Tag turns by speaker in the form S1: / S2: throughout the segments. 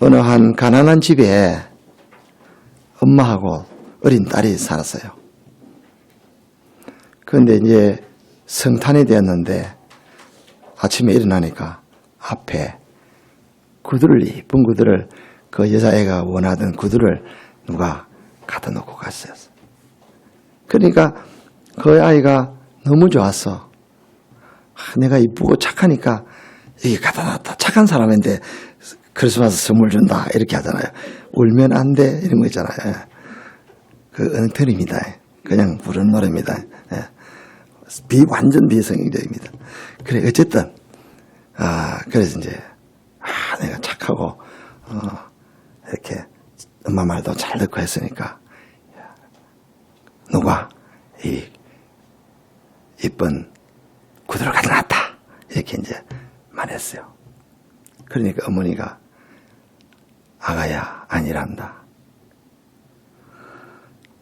S1: 어느 한 가난한 집에 엄마하고 어린 딸이 살았어요. 그런데 이제 성탄이 되었는데 아침에 일어나니까 앞에 구두를, 이쁜 구두를, 그 여자애가 원하던 구두를 누가 갖다 놓고 갔어요. 그러니까 그 아이가 너무 좋았어. 내가 이쁘고 착하니까 이게 갖다 놨다. 착한 사람인데 크리스마스 선물 준다. 이렇게 하잖아요. 울면 안 돼. 이런 거 있잖아요. 그 엉터리입니다. 그냥 부르는 노래입니다. 완전 비성경적입니다. 그래, 어쨌든, 그래서 이제, 내가 착하고, 이렇게, 엄마 말도 잘 듣고 했으니까, 누가, 이쁜 구두를 갖다 놨다. 이렇게 이제 말했어요. 그러니까 어머니가, 아가야, 아니란다.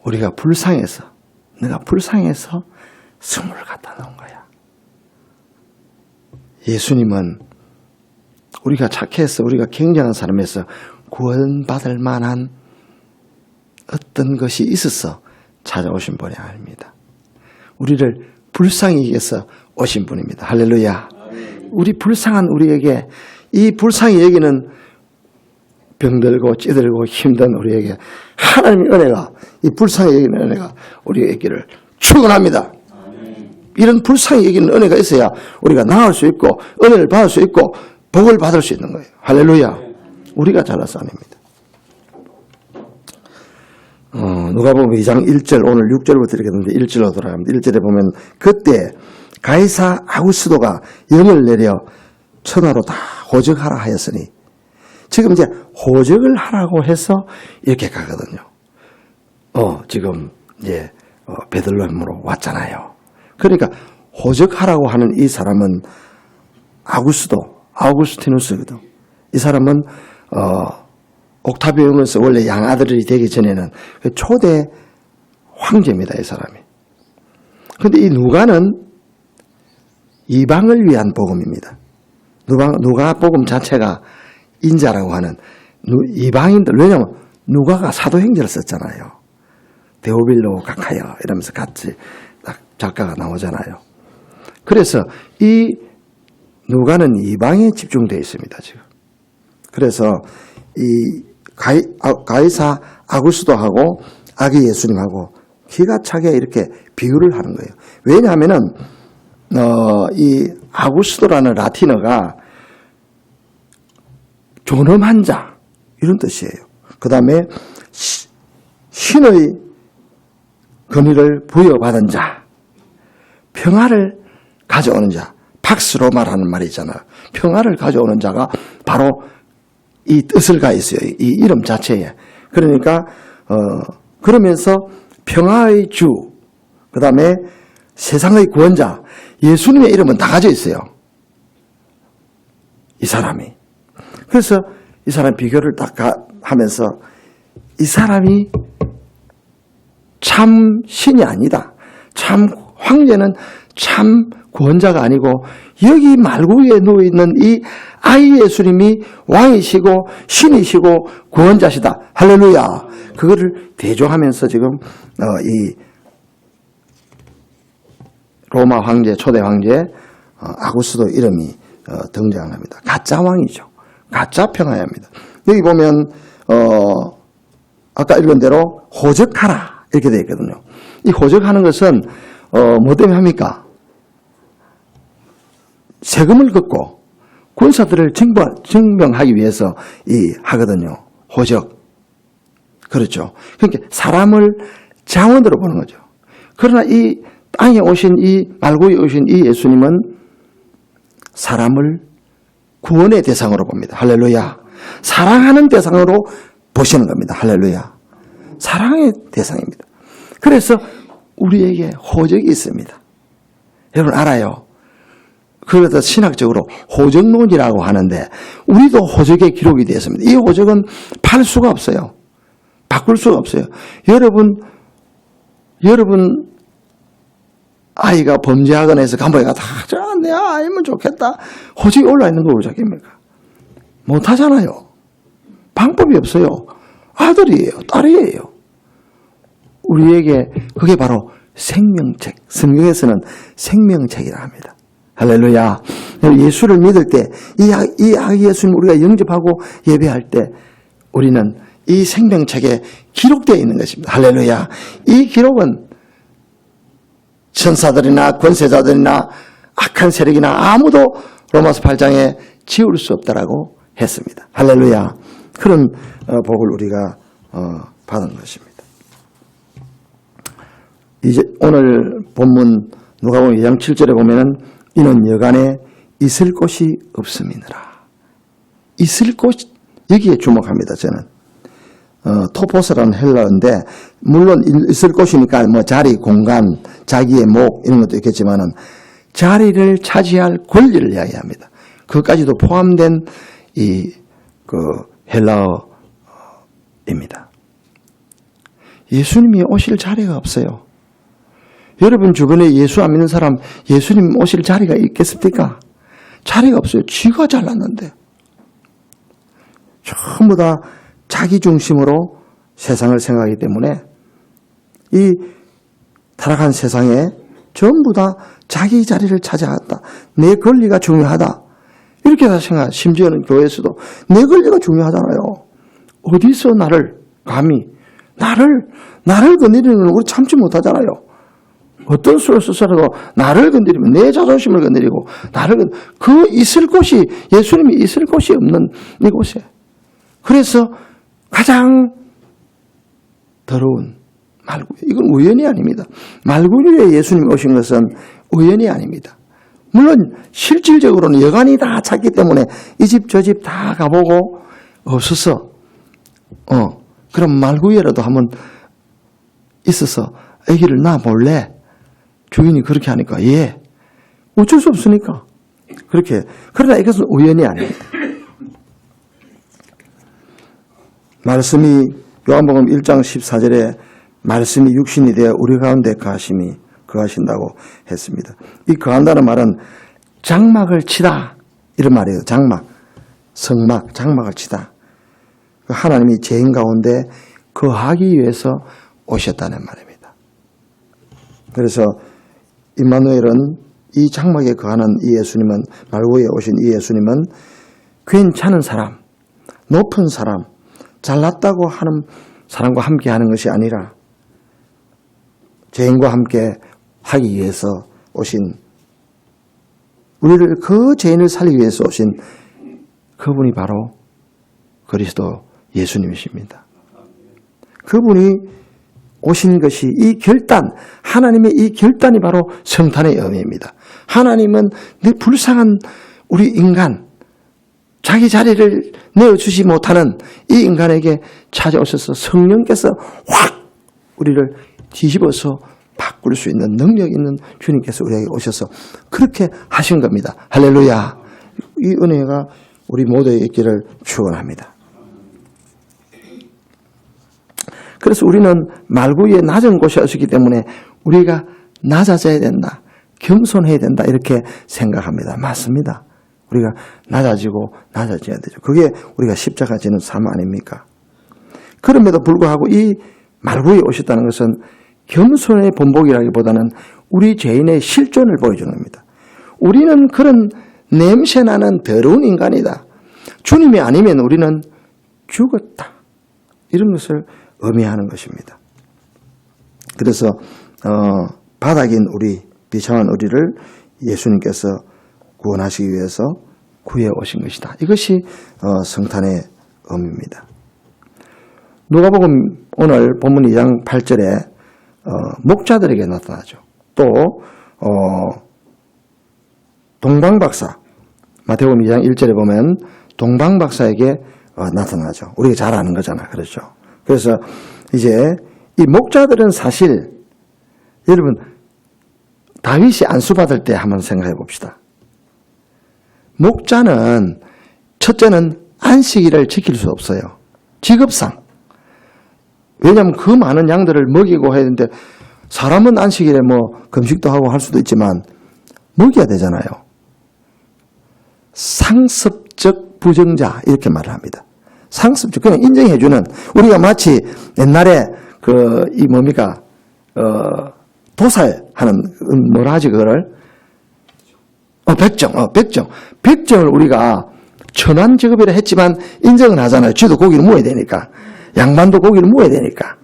S1: 우리가 불쌍해서, 내가 불쌍해서 선물을 갖다 놓은 거야. 예수님은 우리가 착해서, 우리가 굉장한 사람에서 구원받을 만한 어떤 것이 있어서 찾아오신 분이 아닙니다. 우리를 불쌍히 여겨서 오신 분입니다. 할렐루야. 우리 불쌍한 우리에게, 이 불쌍히 여기는 병들고 찌들고 힘든 우리에게 하나님의 은혜가, 이 불쌍히 여기는 은혜가 우리에게를 충만합니다. 이런 불쌍히 여기는 은혜가 있어야 우리가 나을 수 있고 은혜를 받을 수 있고 복을 받을 수 있는 거예요. 할렐루야. 우리가 잘나서 아닙니다. 누가복음 2장 1절, 오늘 6절부터 이렇게 되는데 1절로 돌아갑니다. 1절에 보면 그때 가이사 아구스도가 영을 내려 천하로 다 호적하라 하였으니, 지금 이제 호적을 하라고 해서 이렇게 가거든요. 지금 이제 베들레헴으로 왔잖아요. 그러니까 호적하라고 하는 이 사람은 아우구스티누스거든. 이 사람은 옥타비오누스 원래 양아들이 되기 전에는 초대 황제입니다. 이 사람이. 그런데 이 누가는 이방을 위한 복음입니다. 누가복음 자체가 인자라고 하는 이방인들, 왜냐하면 누가가 사도행전을 썼잖아요. 데오빌로 각하여 이러면서 같이 딱 작가가 나오잖아요. 그래서 이 누가는 이방에 집중되어 있습니다. 지금. 그래서 이 가이사 아구스도하고 아기 예수님하고 기가 차게 이렇게 비유를 하는 거예요. 왜냐하면은 이 아구스도라는 라틴어가 존엄한 자 이런 뜻이에요. 그 다음에 신의 권위를 부여받은 자, 평화를 가져오는 자, 팍스 로마라는 말이 있잖아요. 평화를 가져오는 자가 바로 이 뜻을 가 있어요. 이 이름 자체에. 그러니까 그러면서 평화의 주, 그 다음에 세상의 구원자, 예수님의 이름은 다 가져 있어요. 이 사람이. 그래서 이 사람 비교를 딱 하면서 이 사람이 참 신이 아니다. 참 황제는 참 구원자가 아니고 여기 말구에 누워있는 이 아이 예수님이 왕이시고 신이시고 구원자시다. 할렐루야. 그거를 대조하면서 지금 이 로마 황제, 초대 황제 아구스도 이름이 등장합니다. 가짜 왕이죠. 가짜 평화입니다. 여기 보면 아까 읽은 대로 호적하라 이렇게 되어 있거든요. 이 호적하는 것은 뭐 때문에 합니까? 세금을 걷고 군사들을 증명하기 위해서 하거든요. 호적. 그렇죠. 그러니까 사람을 자원으로 보는 거죠. 그러나 이 땅에 오신 이 말구에 오신 이 예수님은 사람을 구원의 대상으로 봅니다. 할렐루야. 사랑하는 대상으로 보시는 겁니다. 할렐루야. 사랑의 대상입니다. 그래서 우리에게 호적이 있습니다. 여러분 알아요? 그래서 신학적으로 호적론이라고 하는데 우리도 호적에 기록이 되어 있습니다. 이 호적은 팔 수가 없어요. 바꿀 수가 없어요. 여러분 아이가 범죄하거나 해서 감옥에 가서 내 아이면 좋겠다. 호적이 올라있는 거 호적입니까? 못하잖아요. 답이 없어요. 아들이에요. 딸이에요. 우리에게 그게 바로 생명책. 성경에서는 생명책이라 합니다. 할렐루야. 예수를 믿을 때 이 아기 예수님 우리가 영접하고 예배할 때 우리는 이 생명책에 기록되어 있는 것입니다. 할렐루야. 이 기록은 천사들이나 권세자들이나 악한 세력이나 아무도 로마서 8장에 지울 수 없다라고 했습니다. 할렐루야. 그런 복을 우리가 받은 것입니다. 이제 오늘 본문 누가복음 2장 7절에 보면은 이는 여간에 있을 곳이 없음이니라. 있을 곳, 여기에 주목합니다. 저는 토포스라는 헬라어인데 물론 있을 곳이니까 뭐 자리, 공간, 자기의 목 이런 것도 있겠지만은 자리를 차지할 권리를 이야기합니다. 그것까지도 포함된 헬라어입니다. 예수님이 오실 자리가 없어요. 여러분 주변에 예수 안 믿는 사람 예수님 오실 자리가 있겠습니까? 자리가 없어요. 쥐가 잘났는데. 전부 다 자기 중심으로 세상을 생각하기 때문에 이 타락한 세상에 전부 다 자기 자리를 차지하겠다. 내 권리가 중요하다. 이렇게 다 생각. 심지어는 교회에서도 내 권리가 중요하잖아요. 어디서 나를 감히 나를 건드리는 건 우리 참지 못하잖아요. 어떤 수를 써서라도 나를 건드리면 내 자존심을 건드리고 그 있을 곳이 예수님이 있을 곳이 없는 이곳에 그래서 가장 더러운 말구유. 이건 우연이 아닙니다. 말구유에 예수님이 오신 것은 우연이 아닙니다. 물론 실질적으로는 여간이 다 찼기 때문에 이 집 저 집 다 가보고 없어서 그럼 말구유라도 한번 있어서 아기를 낳아볼래? 주인이 그렇게 하니까 예. 어쩔 수 없으니까. 그렇게. 그러나 이것은 우연이 아닙니다. 말씀이 요한복음 1장 14절에 말씀이 육신이 되어 우리 가운데 거하신다고 했습니다. 이 거한다는 말은 장막을 치다 이런 말이에요. 장막, 성막, 장막을 치다. 하나님이 죄인 가운데 거하기 위해서 오셨다는 말입니다. 그래서 임마누엘은 이 장막에 거하는 이 예수님은 말구에 오신 이 예수님은 괜찮은 사람, 높은 사람, 잘났다고 하는 사람과 함께 하는 것이 아니라 죄인과 함께 하기 위해서 오신 우리를 그 죄인을 살리기 위해서 오신 그분이 바로 그리스도 예수님이십니다. 그분이 오신 것이 이 결단, 하나님의 이 결단이 바로 성탄의 의미입니다. 하나님은 늘 불쌍한 우리 인간, 자기 자리를 내어주지 못하는 이 인간에게 찾아오셔서 성령께서 확 우리를 뒤집어서 바꿀 수 있는 능력 있는 주님께서 우리에게 오셔서 그렇게 하신 겁니다. 할렐루야. 이 은혜가 우리 모두에 있기를 축원합니다. 그래서 우리는 말구에 낮은 곳에 오시기 때문에 우리가 낮아져야 된다. 겸손해야 된다. 이렇게 생각합니다. 맞습니다. 우리가 낮아져야 되죠. 그게 우리가 십자가 지는 삶 아닙니까? 그럼에도 불구하고 이 말구에 오셨다는 것은 겸손의 본보기라기보다는 우리 죄인의 실존을 보여주는 겁니다. 우리는 그런 냄새나는 더러운 인간이다. 주님이 아니면 우리는 죽었다. 이런 것을 의미하는 것입니다. 그래서 바닥인 우리, 비참한 우리를 예수님께서 구원하시기 위해서 구해 오신 것이다. 이것이 성탄의 의미입니다. 누가복음 오늘 본문 2장 8절에 목자들에게 나타나죠. 또 동방박사 마태복음 2장 1절에 보면 동방박사에게 나타나죠. 우리가 잘 아는 거잖아. 그렇죠. 그래서 이제 이 목자들은 사실 여러분 다윗이 안수받을 때 한번 생각해 봅시다. 목자는 첫째는 안식일을 지킬 수 없어요. 직업상. 왜냐하면 그 많은 양들을 먹이고 해야 되는데 사람은 안식일에 뭐 금식도 하고 할 수도 있지만 먹여야 되잖아요. 상습적 부정자 이렇게 말을 합니다. 상습적, 그냥 인정해주는, 우리가 마치 옛날에 도살하는, 뭐라 하지, 그거를? 백정을 우리가 천한 직업이라 했지만 인정은 하잖아요. 쥐도 고기를 모아야 되니까. 양반도 고기를 모아야 되니까.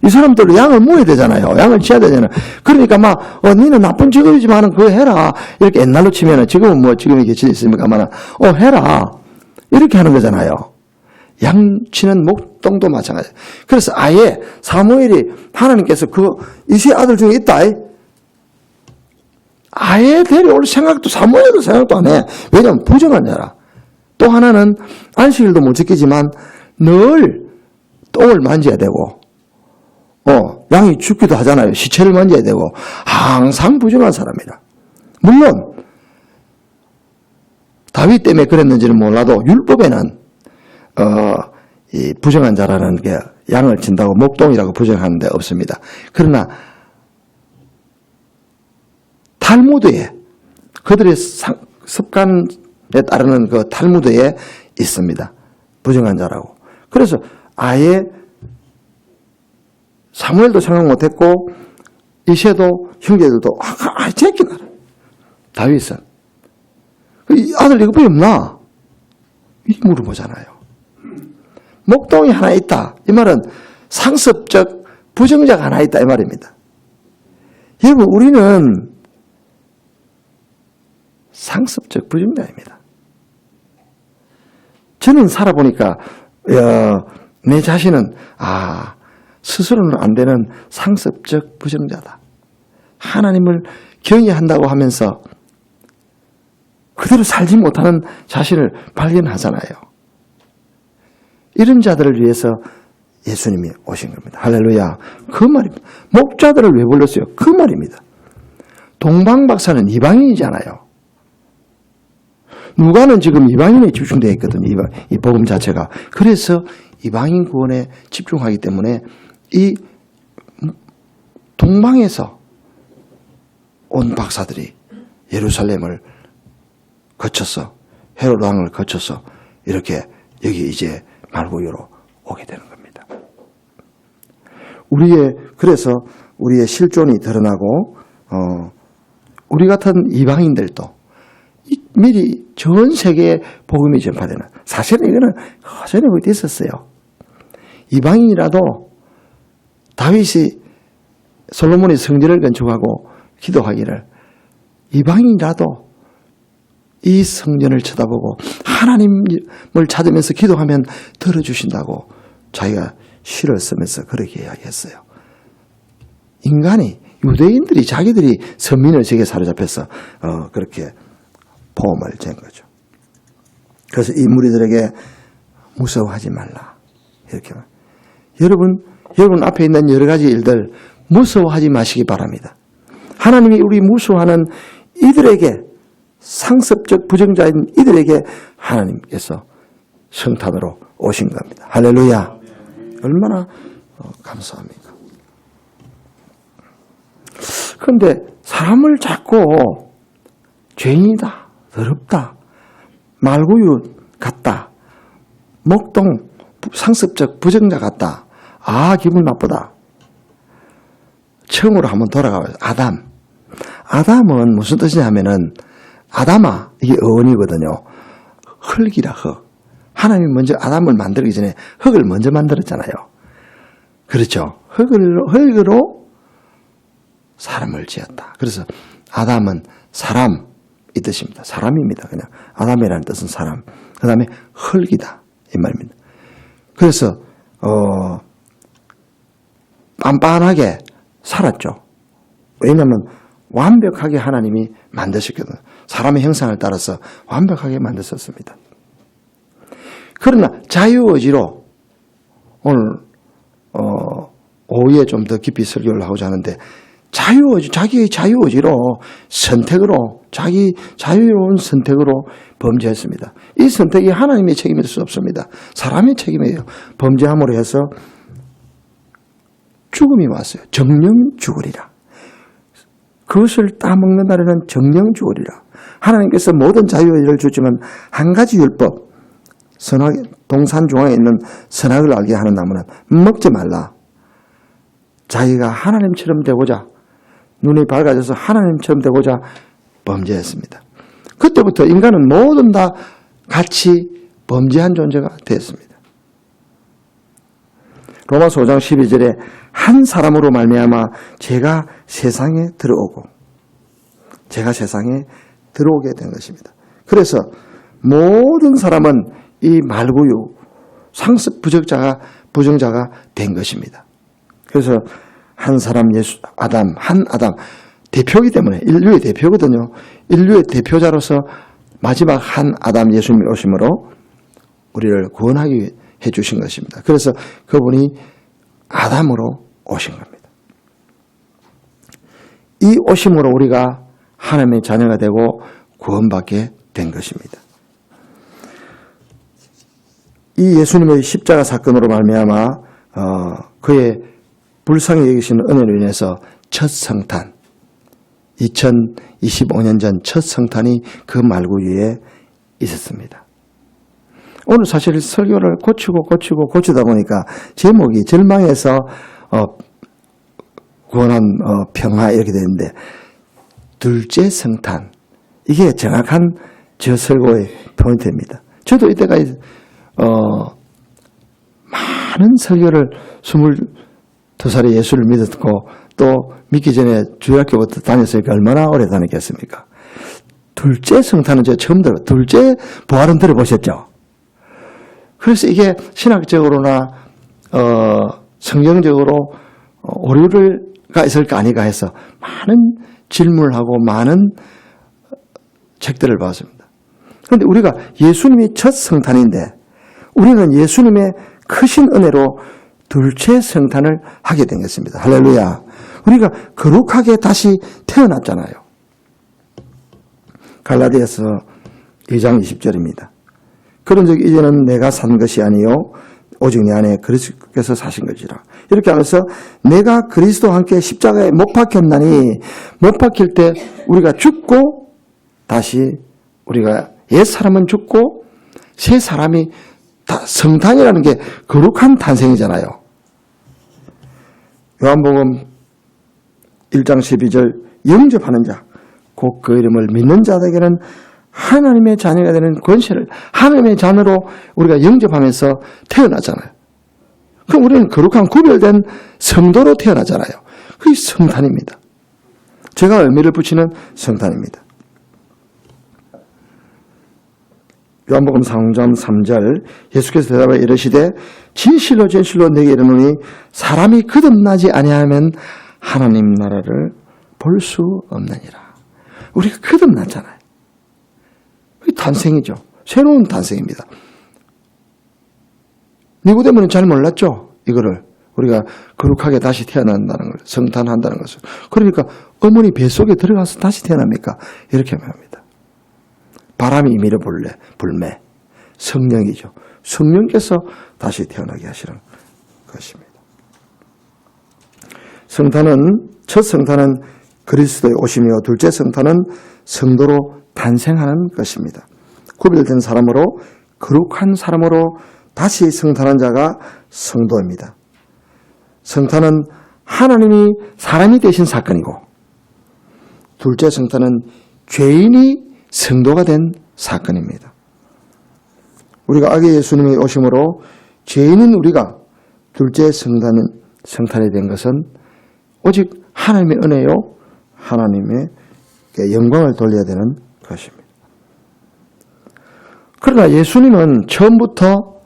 S1: 이 사람들도 양을 모아야 되잖아요. 양을 지어야 되잖아요. 그러니까 니는 나쁜 직업이지만은 그거 해라. 이렇게 옛날로 치면은, 지금은 지금 이게 있습니까만은, 해라. 이렇게 하는 거잖아요. 양치는 목동도 마찬가지. 그래서 아예 사무엘이 하나님께서 이세 아들 중에 있다. 아예 데려올 생각도, 사무엘도 생각도 안 해. 왜냐하면 부정한 자라. 또 하나는 안식일도 못 지키지만 늘 똥을 만져야 되고, 양이 죽기도 하잖아요. 시체를 만져야 되고, 항상 부정한 사람이다. 물론, 다윗 때문에 그랬는지는 몰라도, 율법에는, 이 부정한 자라는 게 양을 친다고 목동이라고 부정하는 데 없습니다. 그러나, 탈무드에, 그들의 습관에 따르는 그 탈무드에 있습니다. 부정한 자라고. 그래서 아예 사무엘도 생각 못했고, 이새도 형제들도, 제끼나. 다윗은. 이 아들 이것뿐이 없나? 이렇게 물어보잖아요. 목동이 하나 있다. 이 말은 상습적 부정자가 하나 있다. 이 말입니다. 여러분, 우리는 상습적 부정자입니다. 저는 살아보니까, 내 자신은, 스스로는 안 되는 상습적 부정자다. 하나님을 경외한다고 하면서 그대로 살지 못하는 자신을 발견하잖아요. 이런 자들을 위해서 예수님이 오신 겁니다. 할렐루야. 그 말입니다. 목자들을 왜 불렀어요? 그 말입니다. 동방박사는 이방인이잖아요. 누가는 지금 이방인에 집중되어 있거든요. 이 복음 자체가. 그래서 이방인 구원에 집중하기 때문에 이 동방에서 온 박사들이 예루살렘을 거쳐서, 헤롯 왕을 거쳐서 이렇게 여기 이제 말구유로 오게 되는 겁니다. 그래서 우리의 실존이 드러나고, 우리 같은 이방인들도 미리 전 세계에 복음이 전파되는, 사실은 이거는 전에 어디 있었어요. 이방인이라도 솔로몬이 성전을 건축하고 기도하기를, 이방인이라도 이 성전을 쳐다보고 하나님을 찾으면서 기도하면 들어주신다고 자기가 시를 쓰면서 그렇게 이야기했어요. 유대인들이 자기들이 선민의 세계에 사로잡혀서 그렇게 포험을 잰 거죠. 그래서 이 무리들에게 무서워하지 말라. 이렇게. 여러분 앞에 있는 여러 가지 일들 무서워하지 마시기 바랍니다. 하나님이 우리 무서워하는 이들에게, 상습적 부정자인 이들에게 하나님께서 성탄으로 오신 겁니다. 할렐루야. 얼마나 감사합니까? 그런데 사람을 자꾸 죄인이다, 더럽다, 말구유 같다, 목동 상습적 부정자 같다, 기분 나쁘다. 처음으로 한번 돌아가봐요. 아담은 무슨 뜻이냐면은, 아담아, 이게 어원이거든요. 흙이라, 흙. 하나님이 먼저 아담을 만들기 전에 흙을 먼저 만들었잖아요. 그렇죠. 흙으로 사람을 지었다. 그래서 아담은 사람, 이 뜻입니다. 사람입니다. 그냥 아담이라는 뜻은 사람. 그 다음에 흙이다, 이 말입니다. 그래서 빤빤하게 살았죠. 왜냐하면 완벽하게 하나님이 만드셨거든요. 사람의 형상을 따라서 완벽하게 만드셨습니다. 그러나 자유의지로 오늘 오후에 좀 더 깊이 설교를 하고자 하는데, 자기의 자유의지로 선택으로, 자기 자유로운 선택으로 범죄했습니다. 이 선택이 하나님의 책임일 수 없습니다. 사람의 책임이에요. 범죄함으로 해서 죽음이 왔어요. 정령 죽으리라. 그것을 따먹는 날에는 정령 죽으리라. 하나님께서 모든 자유의지를 주지만 한 가지 율법, 동산 중앙에 있는 선악을 알게 하는 나무는 먹지 말라. 자기가 하나님처럼 되고자, 눈이 밝아져서 하나님처럼 되고자 범죄했습니다. 그때부터 인간은 모든 다 같이 범죄한 존재가 되었습니다. 로마서 5장 12절에 한 사람으로 말미암아 죄가 세상에 들어오고, 죄가 세상에 들어오게 된 것입니다. 그래서 모든 사람은 이 말구유, 상습 부정자가 된 것입니다. 그래서 한 사람 한 아담 대표이기 때문에, 인류의 대표거든요. 인류의 대표자로서 마지막 한 아담 예수님이 오심으로 우리를 구원하게 해주신 것입니다. 그래서 그분이 아담으로 오신 겁니다. 이 오심으로 우리가 하나님의 자녀가 되고 구원받게 된 것입니다. 이 예수님의 십자가 사건으로 말미암아 그의 불쌍히 여기시는 은혜로 인해서 첫 성탄, 2025년 전 첫 성탄이 그 말구유에 있었습니다. 오늘 사실 설교를 고치다 보니까 제목이 절망에서 구원한 평화 이렇게 되는데, 둘째 성탄, 이게 정확한 저 설교의 포인트입니다. 저도 이때까지 많은 설교를 22살에 예수를 믿었고 또 믿기 전에 주일학교부터 다녔으니까 얼마나 오래 다녔겠습니까? 둘째 성탄은 제가 처음 들어요. 둘째 부활은 들어보셨죠? 그래서 이게 신학적으로나 성경적으로 오류가 있을까 아니가 해서 많은 질문을 하고 많은 책들을 봤습니다. 그런데 우리가 예수님이 첫 성탄인데 우리는 예수님의 크신 은혜로 둘째 성탄을 하게 된 것입니다. 할렐루야. 우리가 거룩하게 다시 태어났잖아요. 갈라디아서 2장 20절입니다. 그런즉 이제는 내가 산 것이 아니요 오직 내 안에 그리스도께서 사신 것이라. 이렇게 하면서 내가 그리스도와 함께 십자가에 못 박혔나니, 못 박힐 때 우리가 죽고 다시 우리가 옛사람은 죽고 새 사람이 성탄이라는 게 거룩한 탄생이잖아요. 요한복음 1장 12절 영접하는 자, 곧 그 이름을 믿는 자에게는 하나님의 자녀가 되는 권세를, 하나님의 자녀로 우리가 영접하면서 태어나잖아요. 그럼 우리는 거룩한 구별된 성도로 태어나잖아요. 그게 성탄입니다. 제가 의미를 붙이는 성탄입니다. 요한복음 3장 3절 예수께서 대답하여 이르시되 진실로 진실로 내게 이르노니 사람이 거듭나지 아니하면 하나님 나라를 볼 수 없느니라. 우리가 거듭났잖아요. 탄생이죠. 새로운 탄생입니다. 니고데모는 잘 몰랐죠. 이거를 우리가 거룩하게 다시 태어난다는 걸, 성탄한다는 것을. 그러니까 어머니 뱃속에 들어가서 다시 태어납니까? 이렇게 말합니다. 바람이 임의로 불매, 성령이죠. 성령께서 다시 태어나게 하시는 것입니다. 첫 성탄은 그리스도의 오심이요 둘째 성탄은 성도로 탄생하는 것입니다. 구별된 사람으로, 거룩한 사람으로 다시 성탄한 자가 성도입니다. 성탄은 하나님이 사람이 되신 사건이고, 둘째 성탄은 죄인이 성도가 된 사건입니다. 우리가 아기 예수님의 오심으로 죄인인 우리가 둘째 성탄이 된 것은 오직 하나님의 은혜요, 하나님의 영광을 돌려야 되는 것입니다. 그러나 예수님은 처음부터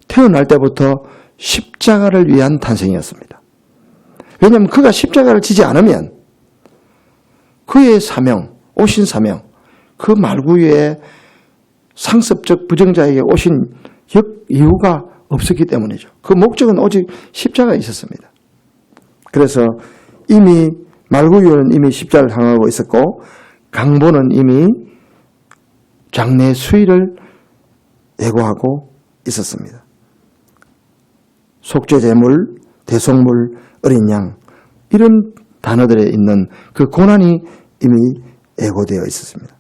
S1: 태어날 때부터 십자가를 위한 탄생이었습니다. 왜냐하면 그가 십자가를 지지 않으면 그의 사명, 오신 사명, 그 말구유에 상습적 부정자에게 오신 이유가 없었기 때문이죠. 그 목적은 오직 십자가에 있었습니다. 그래서 이미 말구유는 이미 십자가를 향하고 있었고 강보는 이미 장래 수위를 예고하고 있었습니다. 속죄제물, 대속물, 어린 양 이런 단어들에 있는 그 고난이 이미 예고되어 있었습니다.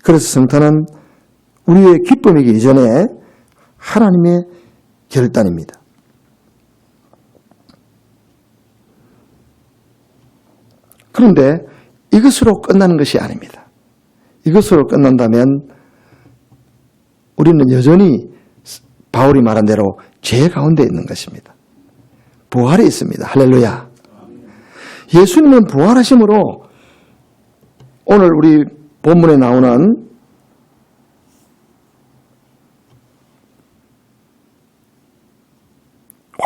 S1: 그래서 성탄은 우리의 기쁨이기 이전에 하나님의 결단입니다. 그런데 이것으로 끝나는 것이 아닙니다. 이것으로 끝난다면 우리는 여전히 바울이 말한 대로 죄 가운데 있는 것입니다. 부활이 있습니다. 할렐루야. 예수님은 부활하심으로 오늘 우리 본문에 나오는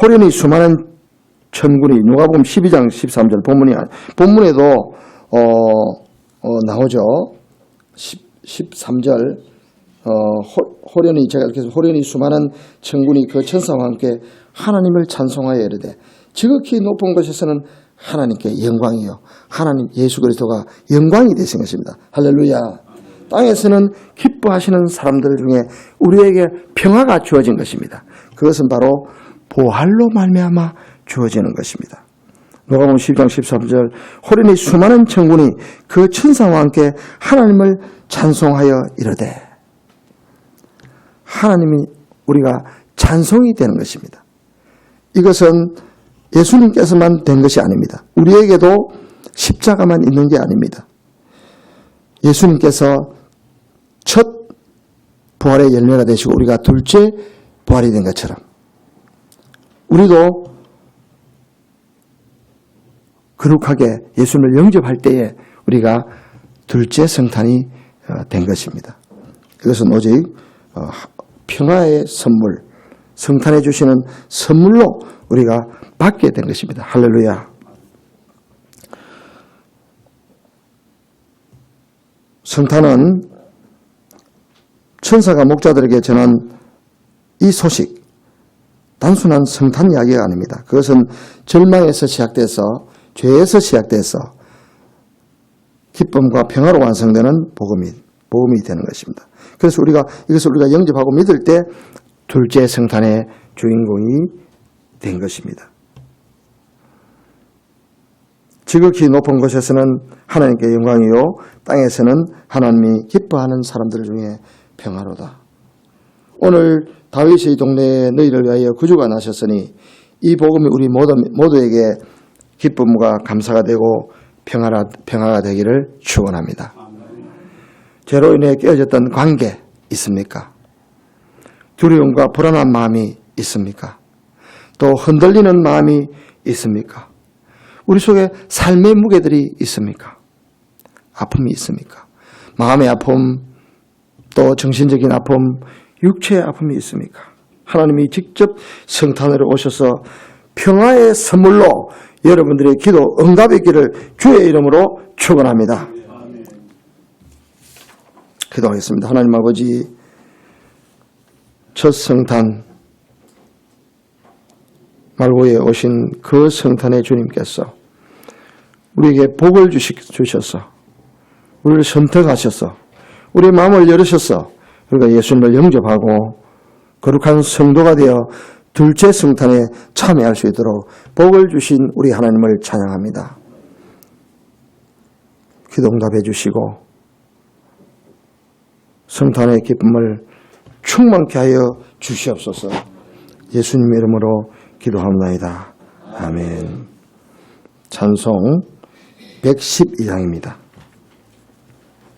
S1: 호련히 수많은 천군이 누가복음 12장 13절 본문에도 나오죠. 13절 호련히 제가 이렇게 호련히 수많은 천군이 그 천사와 함께 하나님을 찬송하여 이르되 지극히 높은 곳에서는 하나님께 영광이요 하나님 예수 그리스도가 영광이 되신 것입니다. 할렐루야. 땅에서는 기뻐하시는 사람들 중에 우리에게 평화가 주어진 것입니다. 그것은 바로 부활로 말미암아 주어지는 것입니다. 누가복음 12장 13절 호련히 수많은 천군이 그 천사와 함께 하나님을 찬송하여 이르되 하나님이 우리가 찬송이 되는 것입니다. 이것은 예수님께서만 된 것이 아닙니다. 우리에게도 십자가만 있는 게 아닙니다. 예수님께서 첫 부활의 열매가 되시고 우리가 둘째 부활이 된 것처럼 우리도 거룩하게 예수님을 영접할 때에 우리가 둘째 성탄이 된 것입니다. 이것은 오직 평화의 선물, 성탄해 주시는 선물로 우리가 받게 된 것입니다. 할렐루야. 성탄은 천사가 목자들에게 전한 이 소식, 단순한 성탄 이야기가 아닙니다. 그것은 절망에서 시작돼서 죄에서 시작돼서 기쁨과 평화로 완성되는 복음이 되는 것입니다. 그래서 이것을 우리가 영접하고 믿을 때 둘째 성탄의 주인공이 된 것입니다. 지극히 높은 곳에서는 하나님께 영광이요 땅에서는 하나님이 기뻐하는 사람들 중에 평화로다. 오늘 다윗의 동네에 너희를 위하여 구주가 나셨으니 이 복음이 우리 모두에게 기쁨과 감사가 되고 평화가 되기를 축원합니다. 죄로 인해 깨어졌던 관계 있습니까? 두려움과 불안한 마음이 있습니까? 또 흔들리는 마음이 있습니까? 우리 속에 삶의 무게들이 있습니까? 아픔이 있습니까? 마음의 아픔, 또 정신적인 아픔, 육체의 아픔이 있습니까? 하나님이 직접 성탄으로 오셔서 평화의 선물로 여러분들의 기도 응답의 길을 주의 이름으로 축원합니다. 기도하겠습니다. 하나님 아버지, 첫 성탄 말고에 오신 그 성탄의 주님께서 우리에게 복을 주셔서 우리를 선택하셔서 우리의 마음을 열으셔서 우리가 예수님을 영접하고 거룩한 성도가 되어 둘째 성탄에 참여할 수 있도록 복을 주신 우리 하나님을 찬양합니다. 기도 응답해 주시고 성탄의 기쁨을 충만케 하여 주시옵소서. 예수님 이름으로 기도합니다. 아멘. 찬송 112장입니다.